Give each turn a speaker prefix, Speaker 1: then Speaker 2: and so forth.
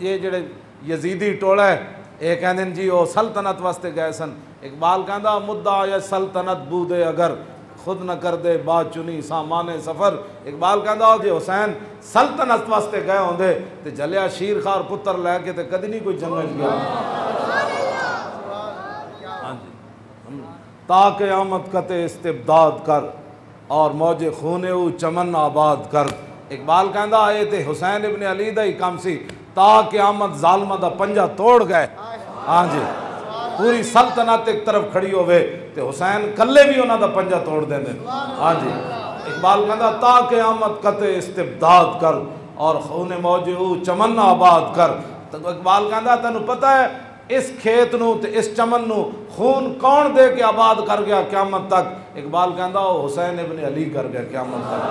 Speaker 1: یہ جڑے یزیدی ٹولا ہے یہ کہندے جی وہ سلطنت واسطے گئے سن. اقبال کہندا مدعا یا سلطنت بودے اگر خود نہ کر دے بات چنی سامان سفر. اقبال کہندا جی حسین سلطنت واسطے گئے ہوندے تے جلیا شیر خار پتر لے کے تے کدی نہیں کوئی جنگ گیا. ہاں جی تا قیامت قطع استبداد کر اور موج خون او چمن آباد کر. اقبال کہندا اے تے حسین ابن علی دا ہی کام سی تا قیامت ظالمہ دا پنجا توڑ گئے. ہاں جی پوری سلطنت ایک طرف کھڑی ہوئے تے حسین کلے بھی انہاں دا پنجا توڑ دیں دیں. ہاں جی اقبال کہندا تا قیامت قطع استبداد کر اور خون موج او چمن آباد کر. تو اقبال کہندا تینوں پتہ ہے اس کھیت نو تے اس چمن نو خون کون دے کے آباد کر گیا قیامت تک؟ اقبال کہندا وہ حسین ابن علی کر گیا قیامت تک.